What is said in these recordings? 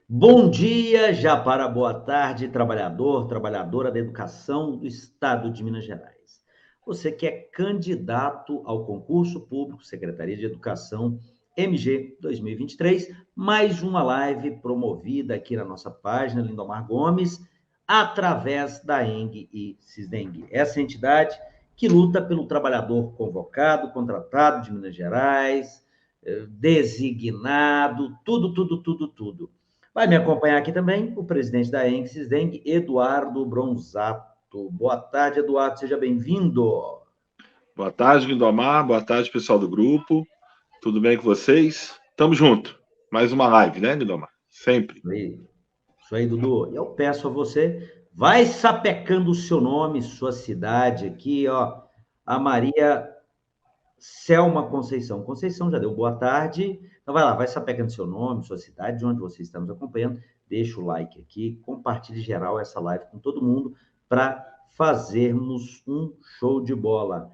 Bom dia, já para boa tarde, trabalhador, trabalhadora da educação do Estado de Minas Gerais. Você que é candidato ao concurso público Secretaria de Educação MG 2023, mais uma live promovida aqui na nossa página Lindomar Gomes, através da ENG e Cisdeng, essa entidade que luta pelo trabalhador convocado, contratado de Minas Gerais, designado, tudo. Vai me acompanhar aqui também o presidente da ENGSIS Deng, Eduardo Bronzato. Boa tarde, Eduardo, seja bem-vindo. Boa tarde, Lindomar. Boa tarde, pessoal do grupo. Tudo bem com vocês? Tamo junto. Mais uma live, né, Lindomar? Sempre. Isso aí, Dudu. Eu peço a você, vai sapecando o seu nome, sua cidade aqui, ó. A Maria Selma Conceição. Conceição já deu boa tarde. Então vai lá, vai sapecando seu nome, sua cidade, de onde você está nos acompanhando. Deixa o like aqui, compartilhe geral essa live com todo mundo para fazermos um show de bola.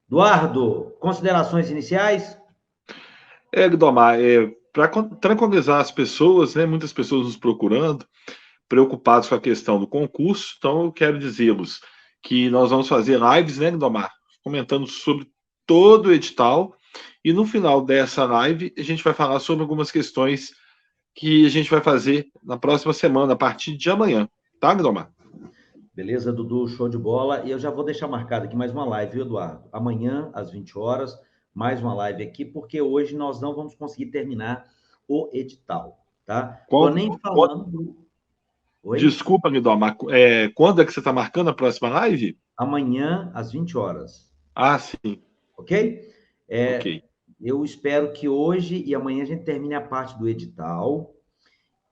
Eduardo, considerações iniciais? Lindomar, para tranquilizar as pessoas, né, muitas pessoas nos procurando, preocupados com a questão do concurso, então eu quero dizê-los que nós vamos fazer lives, né, Lindomar, comentando sobre todo o edital, e no final dessa live a gente vai falar sobre algumas questões que a gente vai fazer na próxima semana, a partir de amanhã, tá, Lindomar? Beleza, Dudu, show de bola. E eu já vou deixar marcado aqui mais uma live, viu, Eduardo? Amanhã, às 20 horas, mais uma live aqui, porque hoje nós não vamos conseguir terminar o edital, tá? Tô Qual, nem qual, falando. Oi? Desculpa, Guidomar. Quando é que você está marcando a próxima live? Amanhã, às 20 horas, Ah, sim. ok? Ok. Eu espero que hoje e amanhã a gente termine a parte do edital.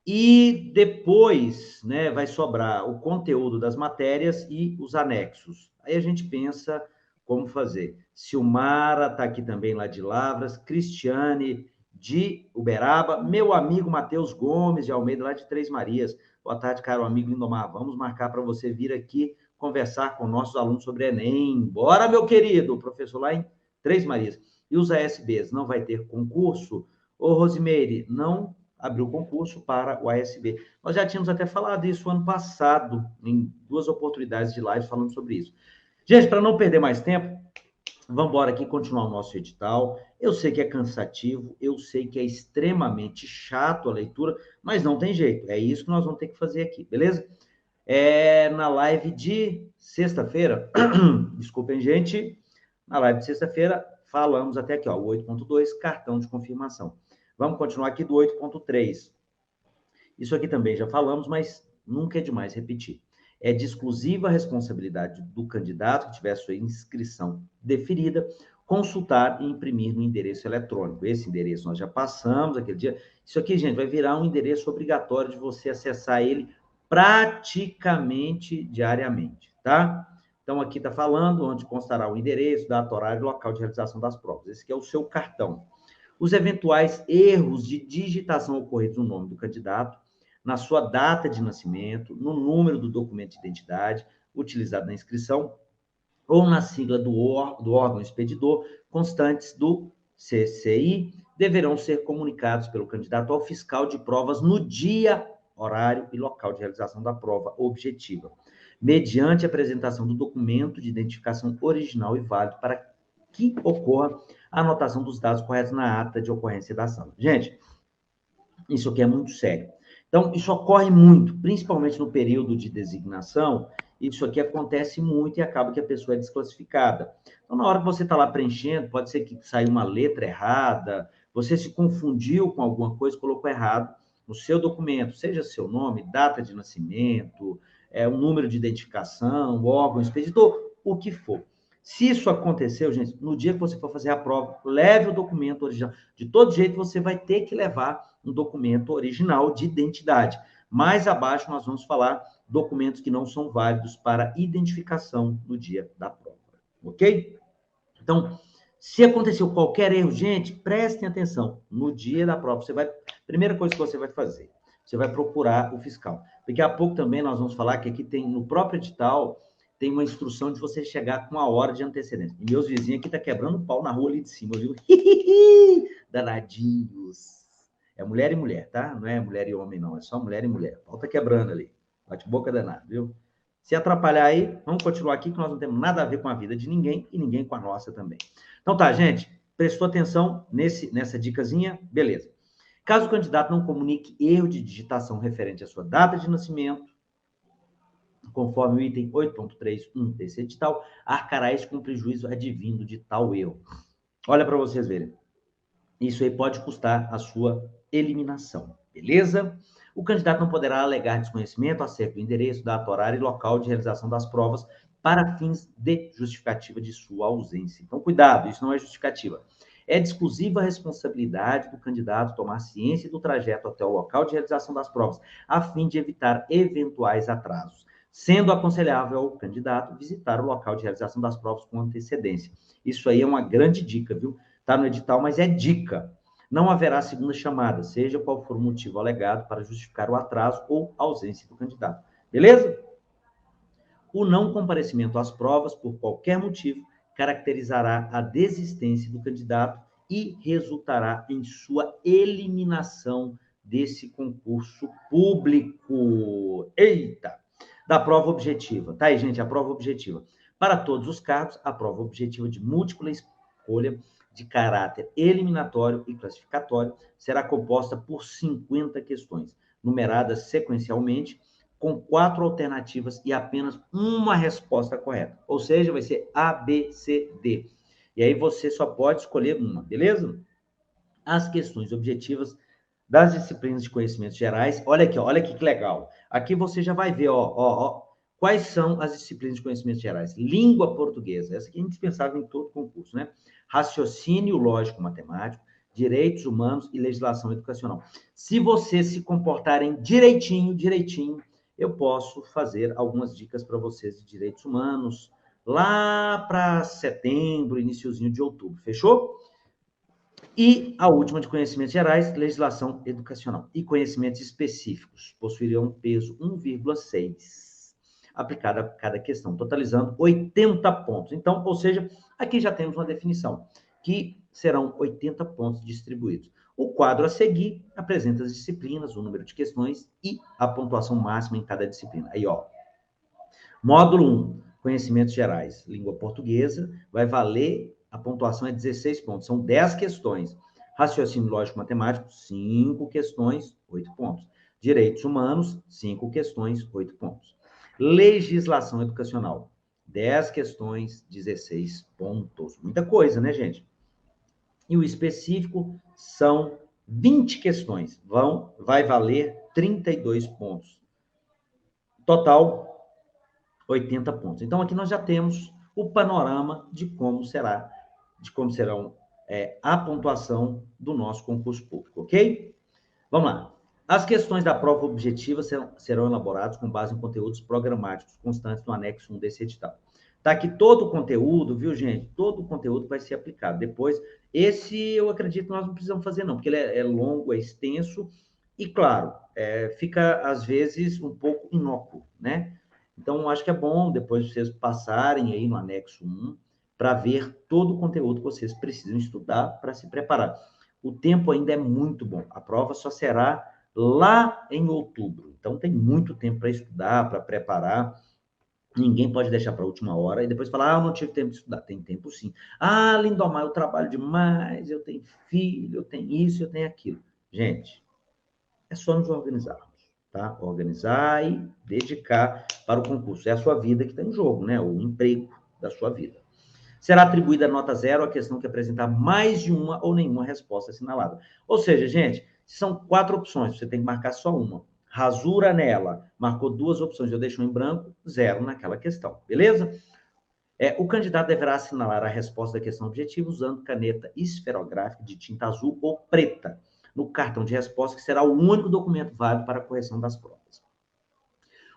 E depois, né, vai sobrar o conteúdo das matérias e os anexos. Aí a gente pensa como fazer. Silmara está aqui também lá de Lavras, Cristiane de Uberaba, meu amigo Matheus Gomes de Almeida, lá de Três Marias. Boa tarde, caro amigo Lindomar. Vamos marcar para você vir aqui conversar com nossos alunos sobre Enem. Bora, meu querido, professor lá em Três Marias. E os ASBs, não vai ter concurso? Ô, Rosimeire, não abriu concurso para o ASB. Nós já tínhamos até falado isso ano passado, em duas oportunidades de live falando sobre isso. Gente, para não perder mais tempo, vamos embora aqui continuar o nosso edital. Eu sei que é cansativo, eu sei que é extremamente chato a leitura, mas não tem jeito. É isso que nós vamos ter que fazer aqui, beleza? Na live de sexta-feira, desculpem, gente, na live de sexta-feira, falamos até aqui, ó, o 8.2, cartão de confirmação. Vamos continuar aqui do 8.3. Isso aqui também já falamos, mas nunca é demais repetir. É de exclusiva responsabilidade do candidato que tiver sua inscrição deferida, consultar e imprimir no endereço eletrônico. Esse endereço nós já passamos aquele dia. Isso aqui, gente, vai virar um endereço obrigatório de você acessar ele praticamente diariamente, tá? Então, aqui está falando onde constará o endereço, data, horário e local de realização das provas. Esse aqui é o seu cartão. Os eventuais erros de digitação ocorridos no nome do candidato, na sua data de nascimento, no número do documento de identidade utilizado na inscrição ou na sigla do órgão expedidor, constantes do CCI, deverão ser comunicados pelo candidato ao fiscal de provas no dia, horário e local de realização da prova objetiva, mediante a apresentação do documento de identificação original e válido para que ocorra a anotação dos dados corretos na ata de ocorrência da ação. Gente, isso aqui é muito sério. Então, isso ocorre muito, principalmente no período de designação, isso aqui acontece muito e acaba que a pessoa é desclassificada. Então, na hora que você está lá preenchendo, pode ser que saiu uma letra errada, você se confundiu com alguma coisa, colocou errado no seu documento, seja seu nome, data de nascimento, um número de identificação, órgão expeditor, o que for. Se isso aconteceu, gente, no dia que você for fazer a prova, leve o documento original. De todo jeito, você vai ter que levar um documento original de identidade. Mais abaixo, nós vamos falar documentos que não são válidos para identificação no dia da prova. Ok? Então, se aconteceu qualquer erro, gente, prestem atenção. No dia da prova, primeira coisa que você vai fazer, você vai procurar o fiscal. Daqui a pouco também nós vamos falar que aqui tem, no próprio edital, tem uma instrução de você chegar com uma hora de antecedência. E meus vizinhos aqui estão quebrando pau na rua ali de cima, viu? Danadinhos. É mulher e mulher, tá? Não é mulher e homem, não. É só mulher e mulher. Falta quebrando ali. Bate-boca danado, viu? Se atrapalhar aí, vamos continuar aqui, que nós não temos nada a ver com a vida de ninguém e ninguém com a nossa também. Então tá, gente. Prestou atenção nessa dicasinha? Beleza. Caso o candidato não comunique erro de digitação referente à sua data de nascimento, conforme o item 8.3.1 desse edital, arcará este com prejuízo advindo de tal erro. Olha para vocês verem. Isso aí pode custar a sua eliminação, beleza? O candidato não poderá alegar desconhecimento acerca do endereço, data, horário e local de realização das provas para fins de justificativa de sua ausência. Então, cuidado, isso não é justificativa. É de exclusiva responsabilidade do candidato tomar ciência do trajeto até o local de realização das provas, a fim de evitar eventuais atrasos, sendo aconselhável ao candidato visitar o local de realização das provas com antecedência. Isso aí é uma grande dica, viu? Está no edital, mas é dica. Não haverá segunda chamada, seja qual for o motivo alegado para justificar o atraso ou ausência do candidato. Beleza? O não comparecimento às provas, por qualquer motivo, caracterizará a desistência do candidato e resultará em sua eliminação desse concurso público. Eita! Da prova objetiva. Tá aí, gente, a prova objetiva. Para todos os cargos, a prova objetiva de múltipla escolha de caráter eliminatório e classificatório será composta por 50 questões, numeradas sequencialmente, com 4 alternativas e apenas uma resposta correta. Ou seja, vai ser A, B, C, D. E aí você só pode escolher uma, beleza? As questões objetivas das disciplinas de conhecimentos gerais. Olha aqui, olha aqui que legal. Aqui você já vai ver, quais são as disciplinas de conhecimentos gerais. Língua portuguesa, essa aqui é indispensável em todo concurso, né? Raciocínio lógico matemático, direitos humanos e legislação educacional. Se vocês se comportarem direitinho, eu posso fazer algumas dicas para vocês de direitos humanos lá para setembro, iniciozinho de outubro. Fechou? E a última de conhecimentos gerais, legislação educacional. E conhecimentos específicos possuirão peso 1,6 aplicado a cada questão, totalizando 80 pontos. Então, ou seja, aqui já temos uma definição, que serão 80 pontos distribuídos. O quadro a seguir apresenta as disciplinas, o número de questões e a pontuação máxima em cada disciplina. Aí, ó. Módulo 1, conhecimentos gerais. Língua portuguesa, vai valer, a pontuação é 16 pontos. São 10 questões. Raciocínio lógico matemático, 5 questões, 8 pontos. Direitos humanos, 5 questões, 8 pontos. Legislação educacional, 10 questões, 16 pontos. Muita coisa, né, gente? E o específico são 20 questões. Vai valer 32 pontos. Total, 80 pontos. Então, aqui nós já temos o panorama de como serão a pontuação do nosso concurso público, ok? Vamos lá. As questões da prova objetiva serão elaboradas com base em conteúdos programáticos constantes no anexo 1 desse edital. Tá aqui todo o conteúdo, viu, gente? Todo o conteúdo vai ser aplicado. Depois, esse eu acredito que nós não precisamos fazer, não, porque ele é longo, é extenso e, claro, fica, às vezes, um pouco inócuo, né? Então, acho que é bom depois vocês passarem aí no anexo 1 para ver todo o conteúdo que vocês precisam estudar para se preparar. O tempo ainda é muito bom. A prova só será lá em outubro. Então, tem muito tempo para estudar, para preparar. Ninguém pode deixar para a última hora e depois falar, eu não tive tempo de estudar. Tem tempo sim. Ah, Lindomar, eu trabalho demais, eu tenho filho, eu tenho isso, eu tenho aquilo. Gente, é só nos organizarmos, tá? Organizar e dedicar para o concurso. É a sua vida que está em jogo, né? O emprego da sua vida. Será atribuída nota 0 à questão que apresentar mais de uma ou nenhuma resposta assinalada. Ou seja, gente, são 4 opções, você tem que marcar só uma. Rasura nela, marcou 2 opções, eu deixo em branco, 0 naquela questão, beleza? O candidato deverá assinalar a resposta da questão objetiva usando caneta esferográfica de tinta azul ou preta no cartão de resposta, que será o único documento válido para a correção das provas.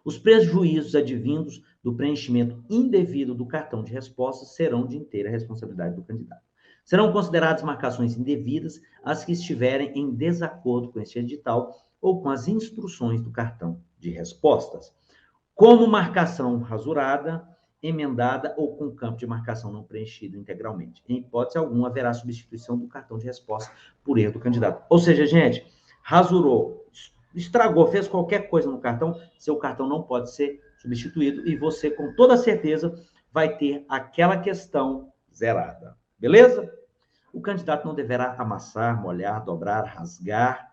Os prejuízos advindos do preenchimento indevido do cartão de resposta serão de inteira responsabilidade do candidato. Serão consideradas marcações indevidas as que estiverem em desacordo com este edital ou com as instruções do cartão de respostas, como marcação rasurada, emendada ou com campo de marcação não preenchido integralmente. Em hipótese alguma, haverá substituição do cartão de resposta por erro do candidato. Ou seja, gente, rasurou, estragou, fez qualquer coisa no cartão, seu cartão não pode ser substituído e você, com toda certeza, vai ter aquela questão zerada. Beleza? O candidato não deverá amassar, molhar, dobrar, rasgar,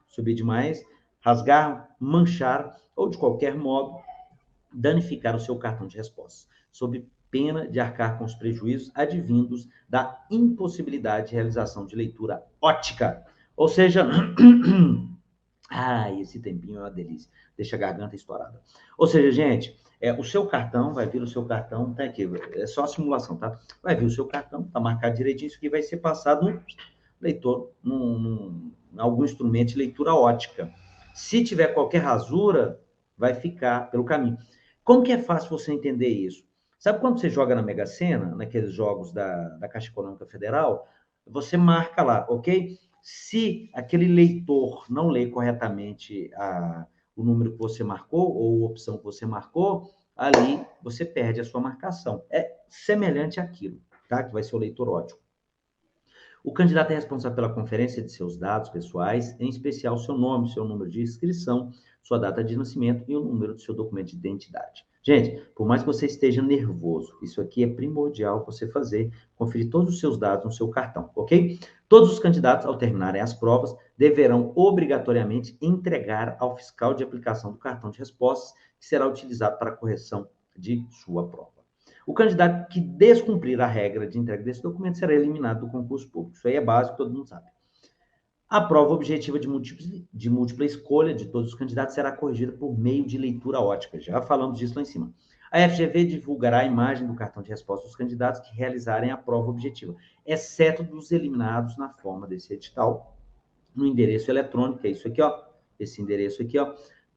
subir demais, rasgar, manchar ou, de qualquer modo, danificar o seu cartão de resposta, sob pena de arcar com os prejuízos advindos da impossibilidade de realização de leitura ótica. Ou seja, esse tempinho é uma delícia, deixa a garganta estourada. Ou seja, gente, o seu cartão, vai vir o seu cartão, tá aqui, é só a simulação, tá? Vai vir o seu cartão, tá marcado direitinho, isso aqui vai ser passado no leitor, em algum instrumento de leitura ótica. Se tiver qualquer rasura, vai ficar pelo caminho. Como que é fácil você entender isso? Sabe quando você joga na Mega Sena, naqueles jogos da Caixa Econômica Federal? Você marca lá, ok? Se aquele leitor não lê corretamente o número que você marcou ou a opção que você marcou, ali você perde a sua marcação. É semelhante àquilo, tá? Que vai ser o leitor ótico. O candidato é responsável pela conferência de seus dados pessoais, em especial seu nome, seu número de inscrição, sua data de nascimento e o número do seu documento de identidade. Gente, por mais que você esteja nervoso, isso aqui é primordial você fazer, conferir todos os seus dados no seu cartão, ok? Todos os candidatos, ao terminarem as provas, deverão obrigatoriamente entregar ao fiscal de aplicação do cartão de respostas, que será utilizado para a correção de sua prova. O candidato que descumprir a regra de entrega desse documento será eliminado do concurso público. Isso aí é básico, todo mundo sabe. A prova objetiva de múltipla escolha de todos os candidatos será corrigida por meio de leitura ótica. Já falamos disso lá em cima. A FGV divulgará a imagem do cartão de resposta dos candidatos que realizarem a prova objetiva, exceto dos eliminados na forma desse edital, no endereço eletrônico, é isso aqui, ó. Esse endereço aqui, ó.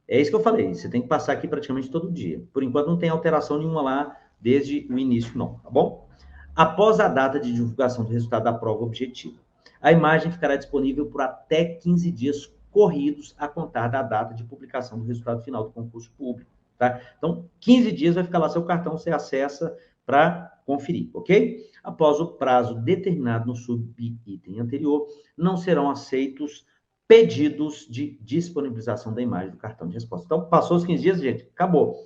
É isso que eu falei, você tem que passar aqui praticamente todo dia. Por enquanto não tem alteração nenhuma lá desde o início, não, tá bom? Após a data de divulgação do resultado da prova objetiva, a imagem ficará disponível por até 15 dias corridos a contar da data de publicação do resultado final do concurso público, tá? Então, 15 dias vai ficar lá seu cartão, você acessa para conferir, ok? Após o prazo determinado no subitem anterior, não serão aceitos pedidos de disponibilização da imagem do cartão de resposta. Então, passou os 15 dias, gente, acabou.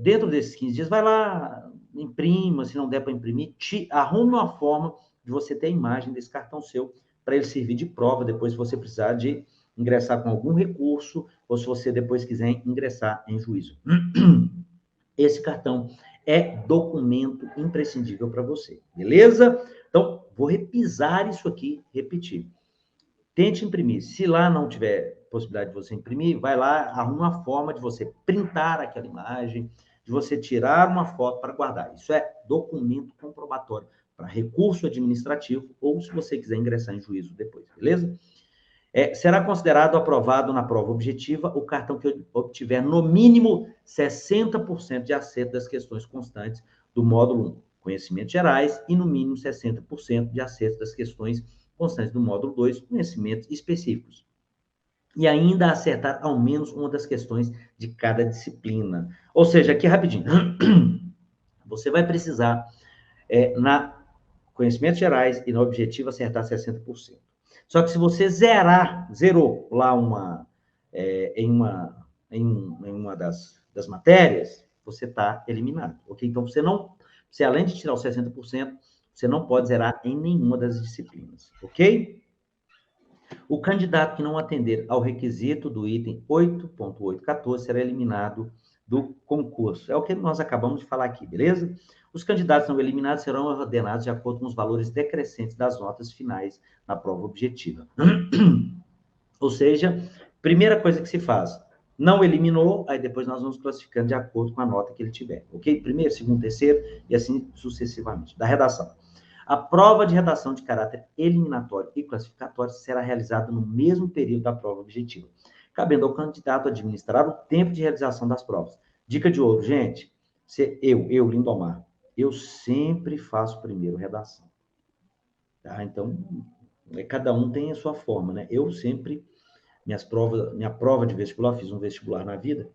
Dentro desses 15 dias, vai lá, imprima, se não der para imprimir, arrume uma forma de você ter a imagem desse cartão seu, para ele servir de prova, depois se você precisar de ingressar com algum recurso, ou se você depois quiser ingressar em juízo. Esse cartão é documento imprescindível para você, beleza? Então, vou repisar isso aqui, repetir. Tente imprimir. Se lá não tiver possibilidade de você imprimir, vai lá, arruma uma forma de você printar aquela imagem, de você tirar uma foto para guardar. Isso é documento comprobatório para recurso administrativo ou se você quiser ingressar em juízo depois, beleza? Será considerado aprovado na prova objetiva o cartão que obtiver no mínimo 60% de acerto das questões constantes do módulo 1, conhecimentos gerais, e no mínimo 60% de acerto das questões constantes do módulo 2, conhecimentos específicos. E ainda acertar ao menos uma das questões de cada disciplina. Ou seja, aqui rapidinho, você vai precisar, na conhecimentos gerais e na objetiva, acertar 60%. Só que se você zerou lá em uma das matérias, você está eliminado, ok? Então, você além de tirar os 60%, você não pode zerar em nenhuma das disciplinas, ok? O candidato que não atender ao requisito do item 8.814 será eliminado do concurso. É o que nós acabamos de falar aqui, beleza? Os candidatos não eliminados serão ordenados de acordo com os valores decrescentes das notas finais na prova objetiva. Ou seja, primeira coisa que se faz, não eliminou, aí depois nós vamos classificando de acordo com a nota que ele tiver, ok? Primeiro, segundo, terceiro e assim sucessivamente. Da redação. A prova de redação de caráter eliminatório e classificatório será realizada no mesmo período da prova objetiva, cabendo ao candidato administrar o tempo de realização das provas. Dica de ouro, gente, eu, Lindomar, eu sempre faço primeiro redação. Tá? Então, cada um tem a sua forma, né? Eu sempre, minha prova de vestibular, fiz um vestibular na vida,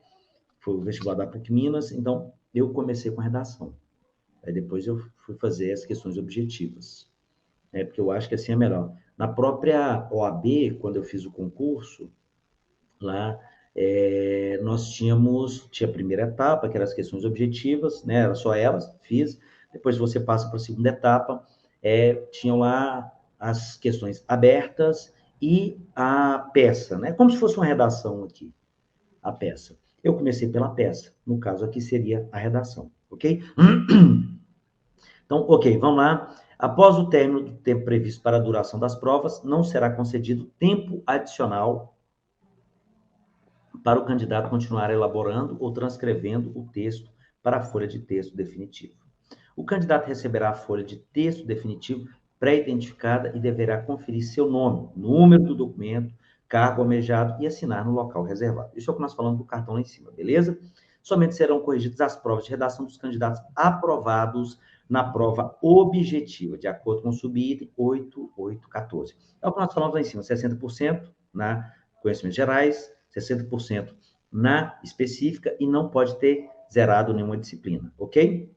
foi o vestibular da PUC Minas, então eu comecei com redação. Aí depois eu fui fazer as questões objetivas, né? Porque eu acho que assim é melhor. Na própria OAB, quando eu fiz o concurso, lá, nós tinha a primeira etapa, que eram as questões objetivas, né? Era só elas, fiz. Depois você passa para a segunda etapa, tinham lá as questões abertas e a peça, né? Como se fosse uma redação aqui, a peça. Eu comecei pela peça, no caso aqui seria a redação, ok? Então, ok, vamos lá. Após o término do tempo previsto para a duração das provas, não será concedido tempo adicional para o candidato continuar elaborando ou transcrevendo o texto para a folha de texto definitiva. O candidato receberá a folha de texto definitivo pré-identificada e deverá conferir seu nome, número do documento, cargo almejado e assinar no local reservado. Isso é o que nós falamos do cartão lá em cima, beleza? Somente serão corrigidas as provas de redação dos candidatos aprovados na prova objetiva, de acordo com o subitem 8814. É o que nós falamos lá em cima, 60% na conhecimentos gerais, 60% na específica e não pode ter zerado nenhuma disciplina, ok?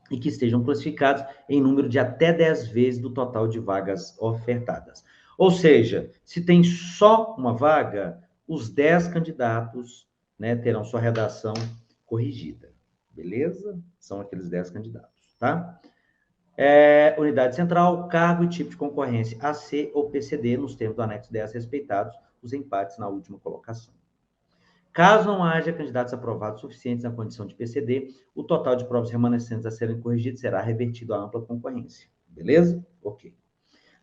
E que estejam classificados em número de até 10 vezes do total de vagas ofertadas. Ou seja, se tem só uma vaga, os 10 candidatos, né, terão sua redação corrigida. Beleza? São aqueles 10 candidatos, tá? Unidade central, cargo e tipo de concorrência, AC ou PCD, nos termos do anexo 10 respeitados, os empates na última colocação. Caso não haja candidatos aprovados suficientes na condição de PCD, o total de provas remanescentes a serem corrigidas será revertido à ampla concorrência. Beleza? Ok.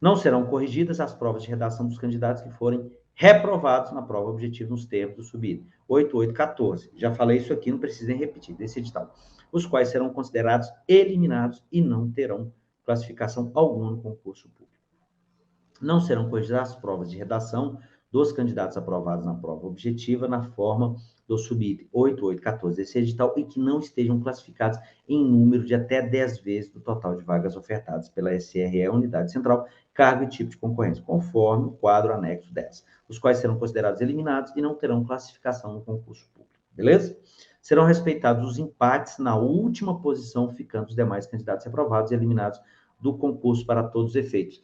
Não serão corrigidas as provas de redação dos candidatos que forem reprovados na prova objetiva nos termos do subido 8814. Já falei isso aqui, não precisem repetir, desse edital. Os quais serão considerados eliminados e não terão classificação alguma no concurso público. Não serão corrigidas as provas de redação dos candidatos aprovados na prova objetiva na forma do subitem 8814 desse edital e que não estejam classificados em número de até 10 vezes do total de vagas ofertadas pela SRE, Unidade Central, cargo e tipo de concorrência, conforme o quadro anexo 10, os quais serão considerados eliminados e não terão classificação no concurso público. Beleza? Serão respeitados os empates na última posição, ficando os demais candidatos aprovados e eliminados do concurso para todos os efeitos.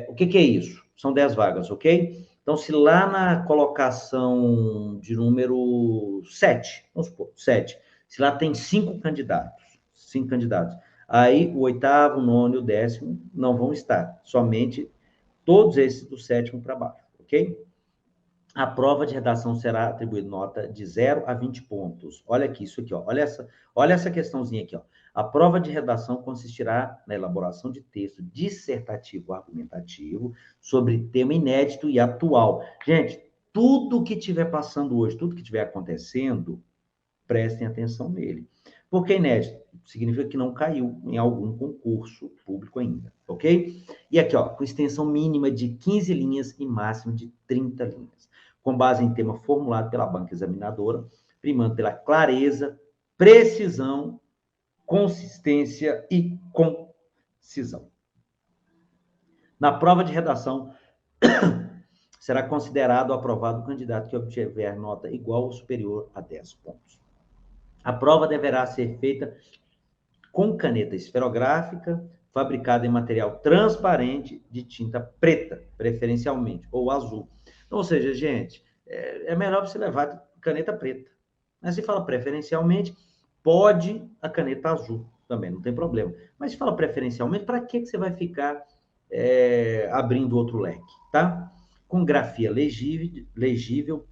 O que é isso? São 10 vagas, ok? Então, se lá na colocação de número 7, vamos supor, 7, se lá tem 5 candidatos, aí o oitavo, o nono e o 10º não vão estar, somente todos esses do 7º para baixo, ok? A prova de redação será atribuída nota de 0 a 20 pontos. Olha aqui, isso aqui, ó. Olha essa questãozinha aqui, ó. A prova de redação consistirá na elaboração de texto dissertativo argumentativo sobre tema inédito e atual. Gente, tudo que estiver passando hoje, tudo que estiver acontecendo, prestem atenção nele. Porque inédito significa que não caiu em algum concurso público ainda, ok? E aqui, ó, com extensão mínima de 15 linhas e máximo de 30 linhas, com base em tema formulado pela banca examinadora, primando pela clareza, precisão, consistência e concisão. Na prova de redação, será considerado aprovado o candidato que obtiver nota igual ou superior a 10 pontos. A prova deverá ser feita com caneta esferográfica, fabricada em material transparente de tinta preta, preferencialmente, ou azul. Então, ou seja, gente, é melhor você levar caneta preta. Mas se fala preferencialmente, pode a caneta azul também, não tem problema. Mas se fala preferencialmente, para que você vai ficar abrindo outro leque, tá? Com grafia legível,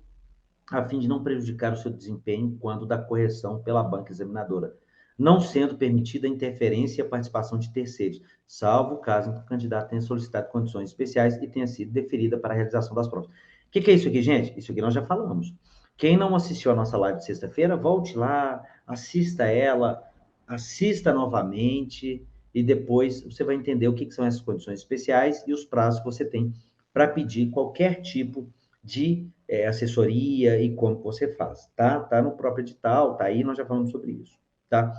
a fim de não prejudicar o seu desempenho quando da correção pela banca examinadora, não sendo permitida a interferência e a participação de terceiros, salvo o caso em que o candidato tenha solicitado condições especiais e tenha sido deferida para a realização das provas. O que é isso aqui, gente? Isso aqui nós já falamos. Quem não assistiu a nossa live de sexta-feira, volte lá, assista ela, assista novamente e depois você vai entender o que são essas condições especiais e os prazos que você tem para pedir qualquer tipo de assessoria e como você faz, tá? Tá no próprio edital, tá aí, nós já falamos sobre isso, tá?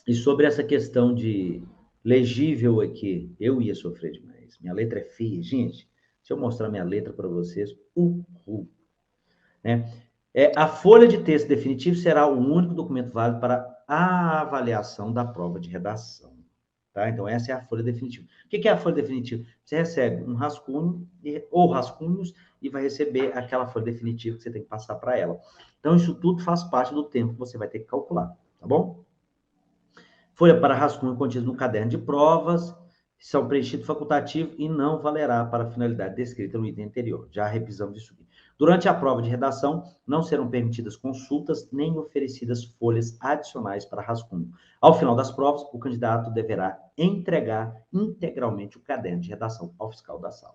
E sobre essa questão de legível aqui, eu ia sofrer demais. Minha letra é feia, gente. Deixa eu mostrar minha letra para vocês. Né? A folha de texto definitivo será o único documento válido para a avaliação da prova de redação. tá? Então, essa é a folha definitiva. O que é a folha definitiva? Você recebe um rascunho ou rascunhos e vai receber aquela folha definitiva que você tem que passar para ela. Então, isso tudo faz parte do tempo que você vai ter que calcular, tá bom? Folha para rascunho contida no caderno de provas, são preenchidos facultativo e não valerá para a finalidade descrita no item anterior. Já revisamos isso aqui. Durante a prova de redação, não serão permitidas consultas nem oferecidas folhas adicionais para rascunho. Ao final das provas, o candidato deverá entregar integralmente o caderno de redação ao fiscal da sala.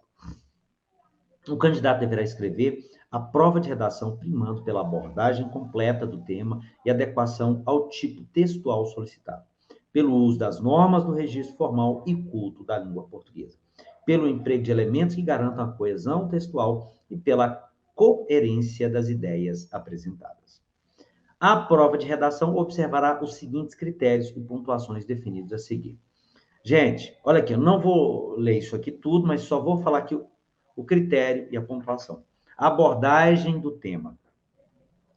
O candidato deverá escrever a prova de redação primando pela abordagem completa do tema e adequação ao tipo textual solicitado, pelo uso das normas do registro formal e culto da língua portuguesa, pelo emprego de elementos que garantam a coesão textual e pela coerência das ideias apresentadas. A prova de redação observará os seguintes critérios e pontuações definidos a seguir. Gente, olha aqui, eu não vou ler isso aqui tudo, mas só vou falar aqui o critério e a pontuação. Abordagem do tema.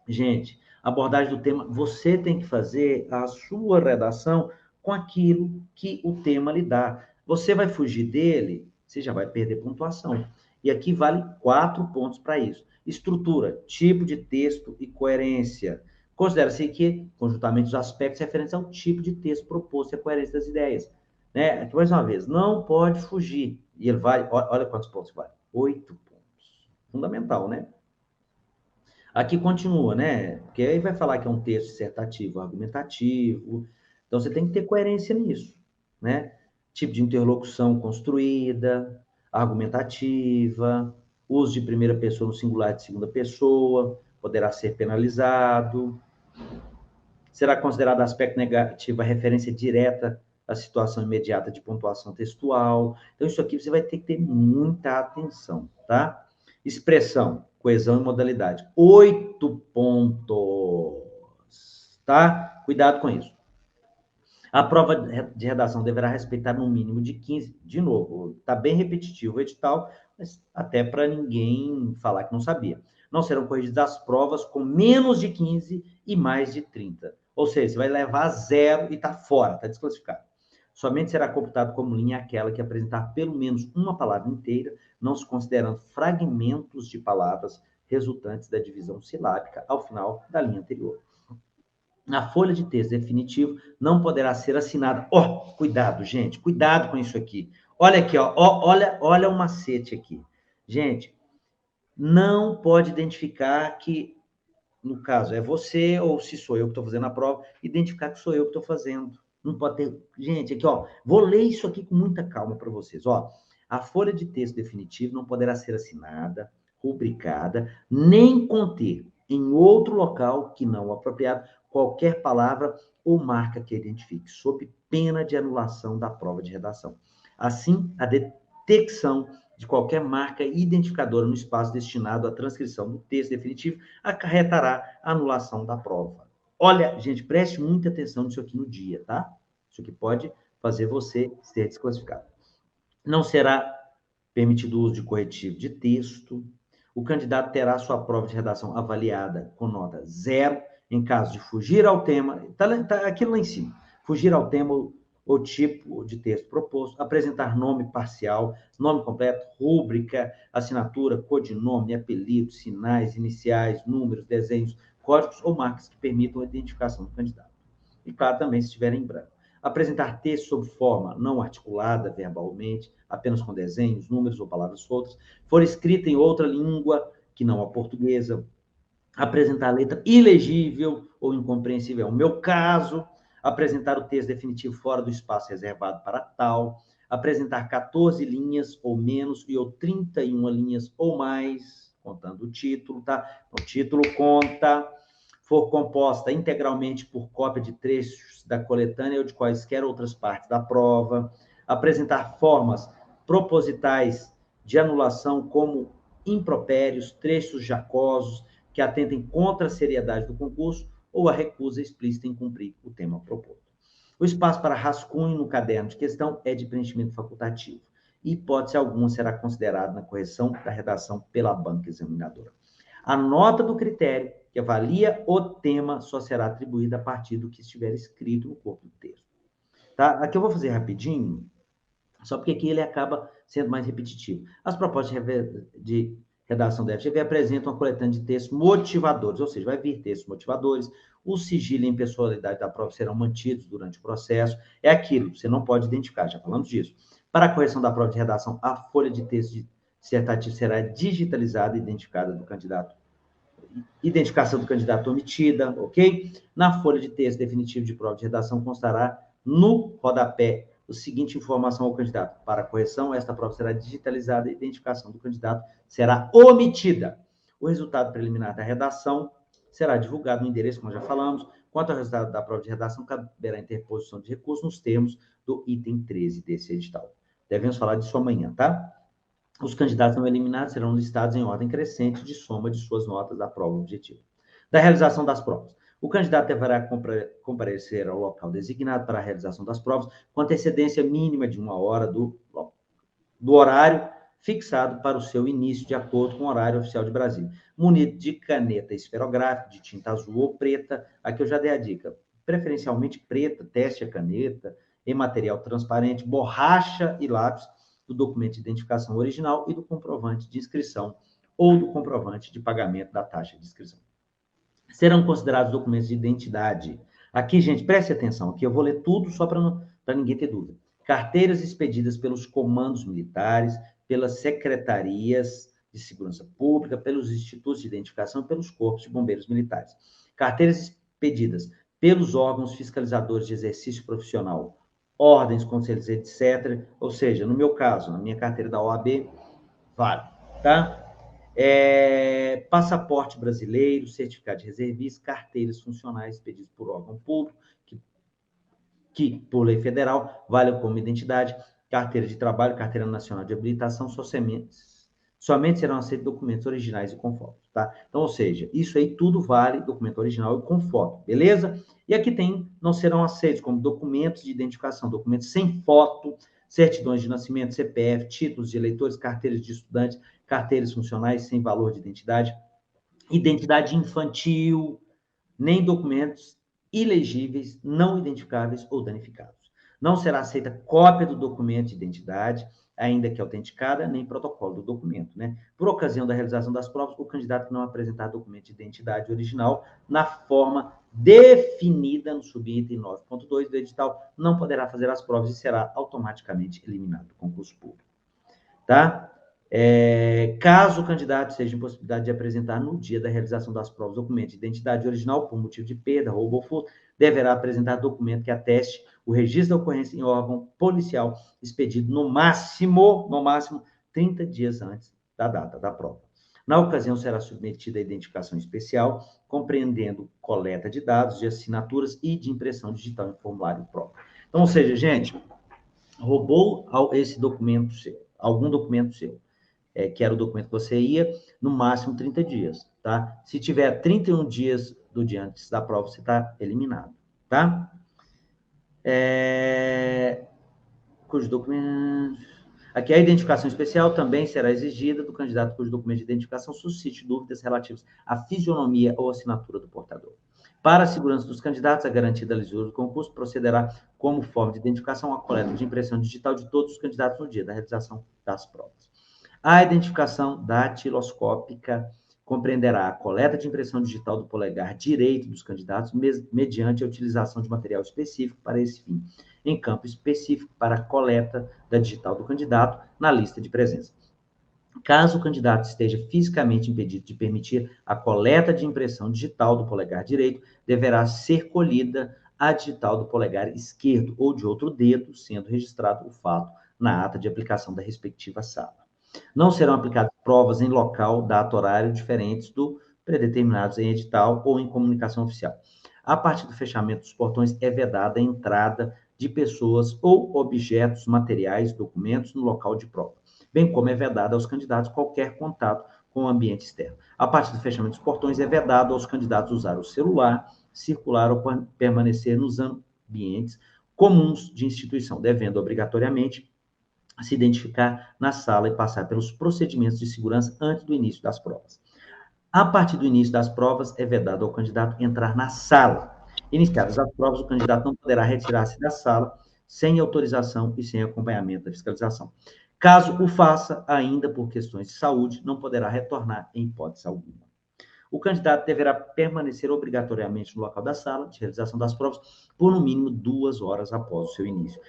Gente, abordagem do tema, você tem que fazer a sua redação com aquilo que o tema lhe dá. Você vai fugir dele, você já vai perder pontuação. E aqui vale 4 pontos para isso. Estrutura, tipo de texto e coerência. Considera-se que, conjuntamente, os aspectos referentes ao tipo de texto proposto e a coerência das ideias. Né? Aqui, mais uma vez, não pode fugir. E ele vai, olha quantos pontos vale. 8 pontos. Fundamental, né? Aqui continua, né? Porque aí vai falar que é um texto dissertativo, argumentativo. Então, você tem que ter coerência nisso, né? Tipo de interlocução construída, argumentativa, uso de primeira pessoa no singular de segunda pessoa, poderá ser penalizado. Será considerado aspecto negativo a referência direta à situação imediata de pontuação textual. Então, isso aqui você vai ter que ter muita atenção, tá? Expressão, coesão e modalidade. 8 pontos, tá? Cuidado com isso. A prova de redação deverá respeitar no mínimo de 15. De novo, está bem repetitivo o edital, mas até para ninguém falar que não sabia. Não serão corrigidas as provas com menos de 15 e mais de 30. Ou seja, você vai levar 0 e está fora, está desclassificado. Somente será computado como linha aquela que apresentar pelo menos uma palavra inteira, não se considerando fragmentos de palavras resultantes da divisão silábica ao final da linha anterior. A folha de texto definitivo não poderá ser assinada. Cuidado, gente, cuidado com isso aqui. Olha aqui, olha o macete aqui. Gente, não pode identificar que, no caso, é você ou se sou eu que estou fazendo a prova, identificar que sou eu que estou fazendo. Não pode ter... Gente, aqui, vou ler isso aqui com muita calma para vocês. A folha de texto definitivo não poderá ser assinada, rubricada, nem conter em outro local que não o apropriado qualquer palavra ou marca que identifique, sob pena de anulação da prova de redação. Assim, a detecção de qualquer marca identificadora no espaço destinado à transcrição do texto definitivo acarretará a anulação da prova. Olha, gente, preste muita atenção nisso aqui no dia, tá? Isso aqui pode fazer você ser desclassificado. Não será permitido o uso de corretivo de texto. O candidato terá sua prova de redação avaliada com nota 0 em caso de fugir ao tema, tá aquilo lá em cima, fugir ao tema ou tipo de texto proposto, apresentar nome parcial, nome completo, rúbrica, assinatura, codinome, apelido, sinais, iniciais, números, desenhos, códigos ou marcas que permitam a identificação do candidato. E, claro, também se estiver em branco. Apresentar texto sob forma não articulada verbalmente, apenas com desenhos, números ou palavras soltas, for escrita em outra língua que não a portuguesa, apresentar letra ilegível ou incompreensível. É o meu caso. Apresentar o texto definitivo fora do espaço reservado para tal. Apresentar 14 linhas ou menos ou 31 linhas ou mais, contando o título, tá? O título conta. For composta integralmente por cópia de trechos da coletânea ou de quaisquer outras partes da prova. Apresentar formas propositais de anulação como impropérios, trechos jacosos, que atentem contra a seriedade do concurso ou a recusa explícita em cumprir o tema proposto. O espaço para rascunho no caderno de questão é de preenchimento facultativo. E hipótese alguma será considerado na correção da redação pela banca examinadora. A nota do critério que avalia o tema só será atribuída a partir do que estiver escrito no corpo do texto. tá? Aqui eu vou fazer rapidinho, só porque aqui ele acaba sendo mais repetitivo. As propostas de redação da FGV apresentam uma coletânea de textos motivadores, ou seja, vai vir textos motivadores, o sigilo e a impessoalidade da prova serão mantidos durante o processo. É aquilo, você não pode identificar, já falamos disso. Para a correção da prova de redação, a folha de texto dissertativo será digitalizada e identificada do candidato. Identificação do candidato omitida, ok? Na folha de texto definitivo de prova de redação constará no rodapé a seguinte informação ao candidato. Para correção, esta prova será digitalizada e a identificação do candidato será omitida. O resultado preliminar da redação será divulgado no endereço, como já falamos. Quanto ao resultado da prova de redação, caberá interposição de recurso nos termos do item 13 desse edital. Devemos falar disso amanhã, tá? Os candidatos não eliminados serão listados em ordem crescente de soma de suas notas da prova objetiva. Da realização das provas. O candidato deverá comparecer ao local designado para a realização das provas com antecedência mínima de 1 hora do horário fixado para o seu início, de acordo com o horário oficial de Brasília. Munido de caneta esferográfica, de tinta azul ou preta. Aqui eu já dei a dica. Preferencialmente preta, teste a caneta, em material transparente, borracha e lápis, do documento de identificação original e do comprovante de inscrição ou do comprovante de pagamento da taxa de inscrição. Serão considerados documentos de identidade. Aqui, gente, preste atenção, aqui eu vou ler tudo só para ninguém ter dúvida. Carteiras expedidas pelos comandos militares, pelas secretarias de segurança pública, pelos institutos de identificação, pelos corpos de bombeiros militares. Carteiras expedidas pelos órgãos fiscalizadores de exercício profissional, ordens, conselhos, etc. Ou seja, no meu caso, na minha carteira da OAB, vale, tá? Passaporte brasileiro, certificado de reservista, carteiras funcionais pedidas por órgão público, que por lei federal, valem como identidade, carteira de trabalho, carteira nacional de habilitação, somente serão aceitos documentos originais e com foto, tá? Então, ou seja, isso aí tudo vale documento original e com foto, beleza? E aqui não serão aceitos como documentos de identificação, documentos sem foto, certidões de nascimento, CPF, títulos de eleitores, carteiras de estudantes, carteiras funcionais sem valor de identidade, identidade infantil, nem documentos ilegíveis, não identificáveis ou danificados. Não será aceita cópia do documento de identidade, ainda que autenticada, nem protocolo do documento, né? Por ocasião da realização das provas, o candidato que não apresentar documento de identidade original na forma definida no subitem 9.2 do edital não poderá fazer as provas e será automaticamente eliminado do concurso público, tá? Caso o candidato seja impossibilidade de apresentar no dia da realização das provas documento de identidade original por motivo de perda, roubo ou furto, deverá apresentar documento que ateste o registro da ocorrência em órgão policial expedido no máximo 30 dias antes da data da prova. Na ocasião, será submetida a identificação especial, compreendendo coleta de dados, de assinaturas e de impressão digital em formulário próprio. Então, ou seja, gente, roubou esse documento seu, algum documento seu, que era o documento que você ia, no máximo 30 dias, tá? Se tiver 31 dias do dia antes da prova, você está eliminado, tá? Cujo documento... Aqui a identificação especial também será exigida do candidato cujo documento de identificação suscite dúvidas relativas à fisionomia ou assinatura do portador. Para a segurança dos candidatos, a garantia da lisura do concurso procederá como forma de identificação a coleta de impressão digital de todos os candidatos no dia da realização das provas. A identificação datiloscópica compreenderá a coleta de impressão digital do polegar direito dos candidatos mediante a utilização de material específico para esse fim, em campo específico para a coleta da digital do candidato na lista de presença. Caso o candidato esteja fisicamente impedido de permitir a coleta de impressão digital do polegar direito, deverá ser colhida a digital do polegar esquerdo ou de outro dedo, sendo registrado o fato na ata de aplicação da respectiva sala. Não serão aplicadas provas em local, data, horário diferentes do predeterminados em edital ou em comunicação oficial. A partir do fechamento dos portões, é vedada a entrada de pessoas ou objetos materiais, documentos no local de prova, bem como é vedado aos candidatos qualquer contato com o ambiente externo. A partir do fechamento dos portões, é vedado aos candidatos usar o celular, circular ou permanecer nos ambientes comuns de instituição, devendo obrigatoriamente se identificar na sala e passar pelos procedimentos de segurança antes do início das provas. A partir do início das provas, é vedado ao candidato entrar na sala. Iniciadas as provas, o candidato não poderá retirar-se da sala sem autorização e sem acompanhamento da fiscalização. Caso o faça, ainda por questões de saúde, não poderá retornar em hipótese alguma. O candidato deverá permanecer obrigatoriamente no local da sala de realização das provas por no mínimo 2 horas após o seu início.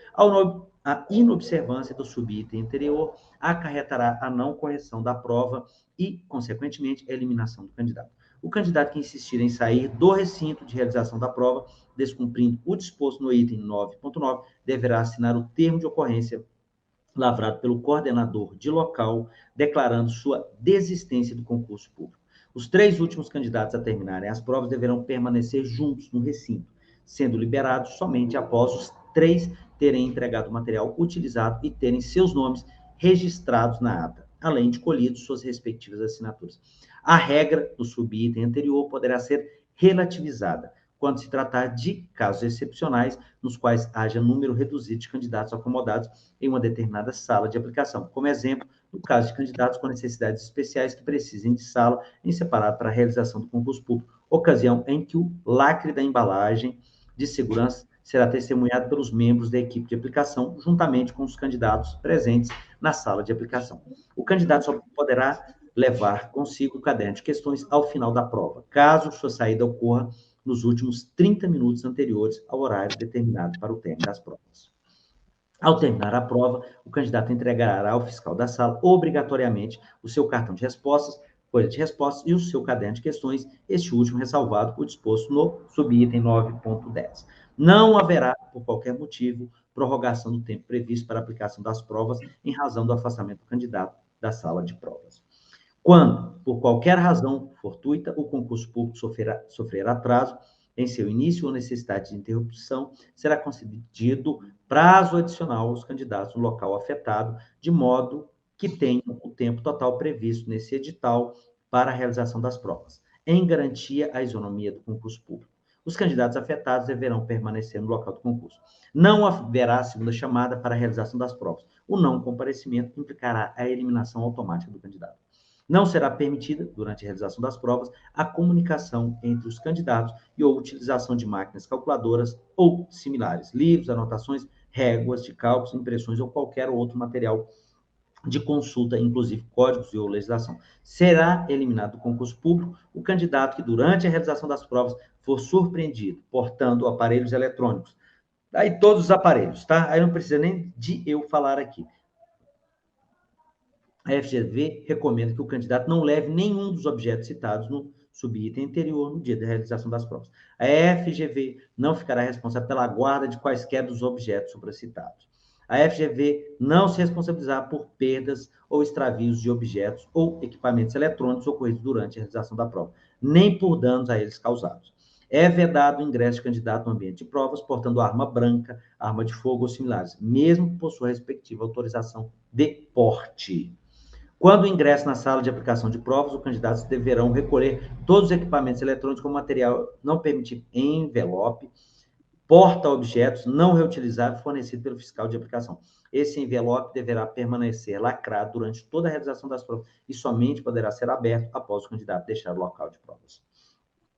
A inobservância do subitem anterior acarretará a não correção da prova e, consequentemente, a eliminação do candidato. O candidato que insistir em sair do recinto de realização da prova, descumprindo o disposto no item 9.9, deverá assinar o termo de ocorrência lavrado pelo coordenador de local, declarando sua desistência do concurso público. Os 3 últimos candidatos a terminarem as provas deverão permanecer juntos no recinto, sendo liberados somente após os 3 terem entregado o material utilizado e terem seus nomes registrados na ata, além de colhidos suas respectivas assinaturas. A regra do subitem anterior poderá ser relativizada quando se tratar de casos excepcionais nos quais haja número reduzido de candidatos acomodados em uma determinada sala de aplicação. Como exemplo, no caso de candidatos com necessidades especiais que precisem de sala em separado para a realização do concurso público, ocasião em que o lacre da embalagem de segurança será testemunhado pelos membros da equipe de aplicação, juntamente com os candidatos presentes na sala de aplicação. O candidato só poderá levar consigo o caderno de questões ao final da prova, caso sua saída ocorra nos últimos 30 minutos anteriores ao horário determinado para o término das provas. Ao terminar a prova, o candidato entregará ao fiscal da sala, obrigatoriamente, o seu cartão de respostas, folha de respostas e o seu caderno de questões, este último ressalvado por disposto no subitem 9.10. Não haverá, por qualquer motivo, prorrogação do tempo previsto para a aplicação das provas em razão do afastamento do candidato da sala de provas. Quando, por qualquer razão fortuita, o concurso público sofrer atraso em seu início ou necessidade de interrupção, será concedido prazo adicional aos candidatos no local afetado, de modo que tenham o tempo total previsto nesse edital para a realização das provas, em garantia à isonomia do concurso público. Os candidatos afetados deverão permanecer no local do concurso. Não haverá segunda chamada para a realização das provas. O não comparecimento implicará a eliminação automática do candidato. Não será permitida, durante a realização das provas, a comunicação entre os candidatos e ou utilização de máquinas calculadoras ou similares, livros, anotações, réguas de cálculos, impressões ou qualquer outro material de consulta, inclusive códigos e ou legislação. Será eliminado do concurso público o candidato que, durante a realização das provas, for surpreendido portando aparelhos eletrônicos. Aí todos os aparelhos, tá? Aí não precisa nem de eu falar aqui. A FGV recomenda que o candidato não leve nenhum dos objetos citados no subitem anterior no dia da realização das provas. A FGV não ficará responsável pela guarda de quaisquer dos objetos supracitados. A FGV não se responsabilizará por perdas ou extravios de objetos ou equipamentos eletrônicos ocorridos durante a realização da prova, nem por danos a eles causados. É vedado o ingresso de candidato no ambiente de provas portando arma branca, arma de fogo ou similares, mesmo por sua respectiva autorização de porte. Quando o ingresso na sala de aplicação de provas, os candidatos deverão recolher todos os equipamentos eletrônicos com material não permitido em envelope, porta-objetos não reutilizável fornecido pelo fiscal de aplicação. Esse envelope deverá permanecer lacrado durante toda a realização das provas e somente poderá ser aberto após o candidato deixar o local de provas.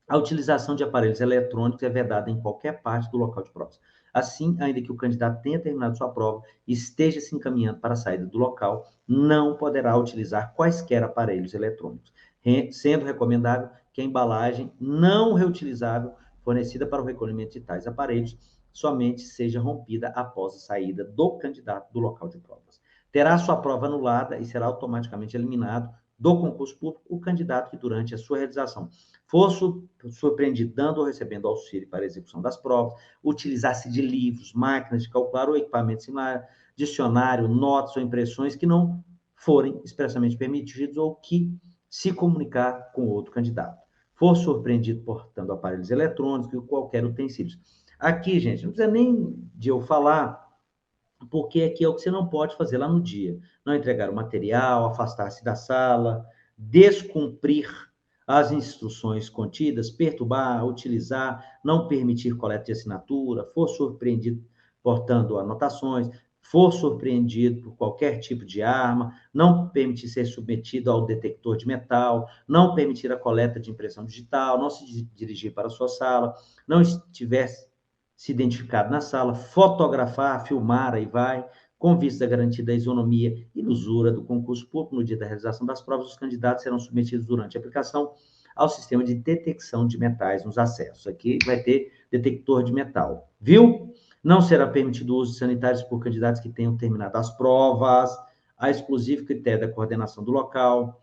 A utilização de aparelhos eletrônicos é vedada em qualquer parte do local de provas. Assim, ainda que o candidato tenha terminado sua prova e esteja se encaminhando para a saída do local, não poderá utilizar quaisquer aparelhos eletrônicos, sendo recomendável que a embalagem não reutilizável fornecida para o recolhimento de tais aparelhos somente seja rompida após a saída do candidato do local de provas. Terá sua prova anulada e será automaticamente eliminado do concurso público o candidato que, durante a sua realização, for surpreendido dando ou recebendo auxílio para a execução das provas, utilizar-se de livros, máquinas de calcular ou equipamento similar, dicionário, notas ou impressões que não forem expressamente permitidos ou que se comunicar com outro candidato. For surpreendido portando aparelhos eletrônicos e qualquer utensílio. Aqui, gente, não precisa nem de eu falar, porque aqui é o que você não pode fazer lá no dia. Não entregar o material, afastar-se da sala, descumprir as instruções contidas, perturbar, utilizar, não permitir coleta de assinatura, for surpreendido portando anotações, for surpreendido por qualquer tipo de arma, não permitir ser submetido ao detector de metal, não permitir a coleta de impressão digital, não se dirigir para a sua sala, não estiver se identificado na sala, fotografar, filmar, aí vai, com vista à garantia da isonomia e lisura do concurso público no dia da realização das provas, os candidatos serão submetidos durante a aplicação ao sistema de detecção de metais nos acessos. Aqui vai ter detector de metal, viu? Não será permitido o uso de sanitários por candidatos que tenham terminado as provas, a exclusivo critério da coordenação do local.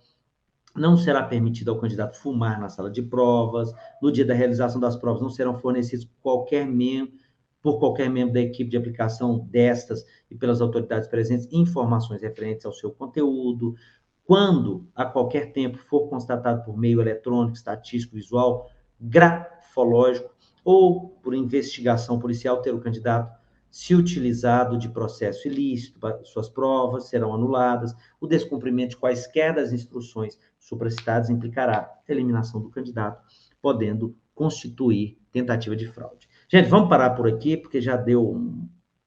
Não será permitido ao candidato fumar na sala de provas. No dia da realização das provas, não serão fornecidos por qualquer membro da equipe de aplicação destas e pelas autoridades presentes informações referentes ao seu conteúdo. Quando, a qualquer tempo, for constatado por meio eletrônico, estatístico, visual, grafológico ou por investigação policial ter o candidato se utilizado de processo ilícito, suas provas serão anuladas. O descumprimento de quaisquer das instruções supracitadas implicará eliminação do candidato, podendo constituir tentativa de fraude. Gente, vamos parar por aqui, porque já deu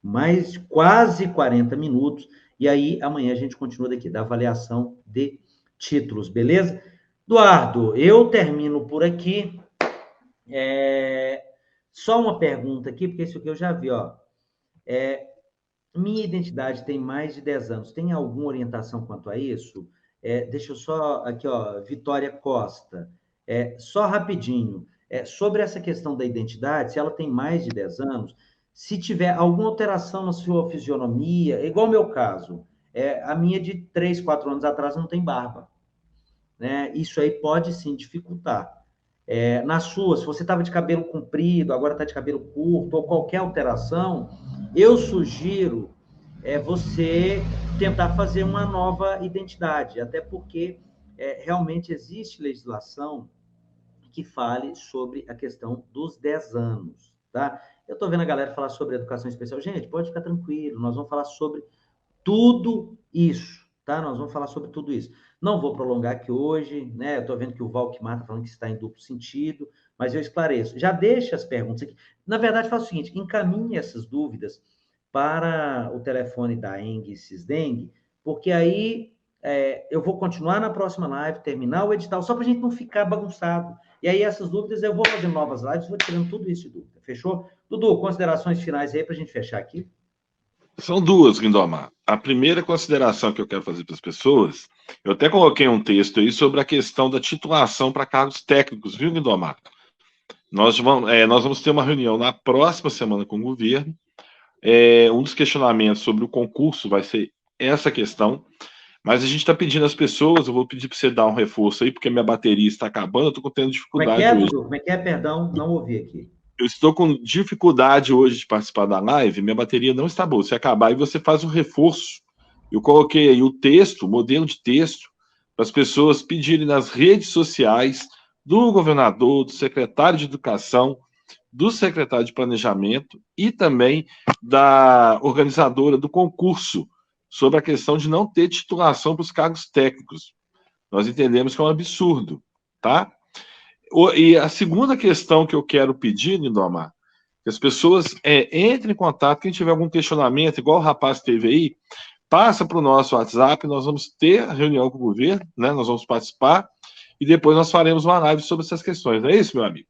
mais quase 40 minutos, e aí amanhã a gente continua daqui, da avaliação de títulos, beleza? Eduardo, eu termino por aqui. Só uma pergunta aqui, porque isso aqui eu já vi, ó. Minha identidade tem mais de 10 anos. Tem alguma orientação quanto a isso? Deixa eu só... Aqui, ó, Vitória Costa. Só rapidinho. Sobre essa questão da identidade, se ela tem mais de 10 anos, se tiver alguma alteração na sua fisionomia, igual o meu caso, a minha de 3, 4 anos atrás não tem barba, né? Isso aí pode, sim, dificultar. Na sua, se você estava de cabelo comprido, agora está de cabelo curto, ou qualquer alteração, eu sugiro você tentar fazer uma nova identidade, até porque realmente existe legislação que fale sobre a questão dos 10 anos, tá? Eu estou vendo a galera falar sobre educação especial. Gente, pode ficar tranquilo, nós vamos falar sobre tudo isso, tá? Nós vamos falar sobre tudo isso. Não vou prolongar aqui hoje, né? Eu estou vendo que o Valquimar está falando que está em duplo sentido, mas eu esclareço. Já deixa as perguntas aqui. Na verdade, faça o seguinte, encaminhe essas dúvidas para o telefone da Eng Cisdeng, porque aí eu vou continuar na próxima live, terminar o edital, só para a gente não ficar bagunçado. E aí essas dúvidas eu vou fazendo novas lives, vou tirando tudo isso de dúvida. Fechou? Dudu, considerações finais aí para a gente fechar aqui? São duas, Lindomar. A primeira consideração que eu quero fazer para as pessoas, eu até coloquei um texto aí sobre a questão da titulação para cargos técnicos, viu, Lindomar? Nós vamos ter uma reunião na próxima semana com o governo. Um dos questionamentos sobre o concurso vai ser essa questão, mas a gente está pedindo às pessoas, eu vou pedir para você dar um reforço aí, porque minha bateria está acabando, eu estou tendo dificuldade hoje. Como é que é? Perdão, não ouvi aqui. Eu estou com dificuldade hoje de participar da live, minha bateria não está boa. Se acabar, aí você faz o reforço. Eu coloquei aí o texto, o modelo de texto, para as pessoas pedirem nas redes sociais do governador, do secretário de Educação, do secretário de Planejamento e também da organizadora do concurso, sobre a questão de não ter titulação para os cargos técnicos. Nós entendemos que é um absurdo, tá? E a segunda questão que eu quero pedir, Lindomar, que as pessoas entrem em contato, quem tiver algum questionamento, igual o rapaz teve aí, passa para o nosso WhatsApp, nós vamos ter a reunião com o governo, né? Nós vamos participar, e depois nós faremos uma live sobre essas questões. Não é isso, meu amigo?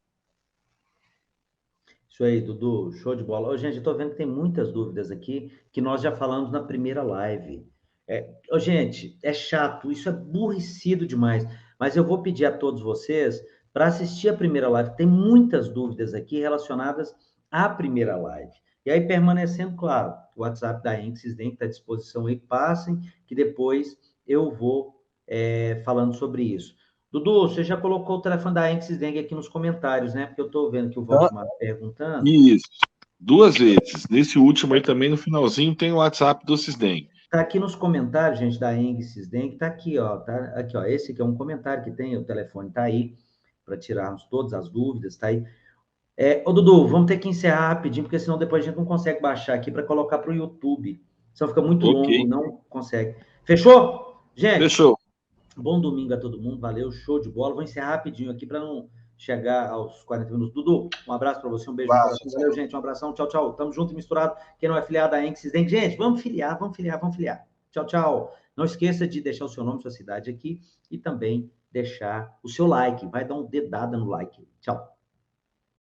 Isso aí, Dudu, show de bola. Gente, eu estou vendo que tem muitas dúvidas aqui, que nós já falamos na primeira live. Gente, é chato, isso é aborrecido demais, mas eu vou pedir a todos vocês para assistir a primeira live. Tem muitas dúvidas aqui relacionadas à primeira live. E aí, permanecendo, claro, o WhatsApp da Eng Cisdeng está à disposição aí, passem, que depois eu vou falando sobre isso. Dudu, você já colocou o telefone da Eng Cisdeng aqui nos comentários, né? Porque eu estou vendo que o Valmar perguntando. Isso, 2 vezes. Nesse último aí também, no finalzinho, tem o WhatsApp do Cisdeng. Tá aqui nos comentários, gente, da Eng Cisdeng, tá aqui, ó, tá aqui, ó, esse aqui é um comentário que tem, o telefone tá aí, para tirarmos todas as dúvidas, tá aí. Ô, Dudu, vamos ter que encerrar rapidinho, porque senão depois a gente não consegue baixar aqui para colocar para o YouTube. Senão fica muito longo, não consegue. Fechou? Gente, fechou. Bom domingo a todo mundo, valeu, show de bola. Vou encerrar rapidinho aqui para não chegar aos 40 minutos. Dudu, um abraço para você, um beijo no coração. Valeu, gente, um abração, tchau, tchau. Tamo junto e misturado. Quem não é filiado da Eng Cisdeng, gente, vamos filiar. Tchau, tchau. Não esqueça de deixar o seu nome, sua cidade aqui e também deixar o seu like. Vai dar uma dedada no like. Tchau.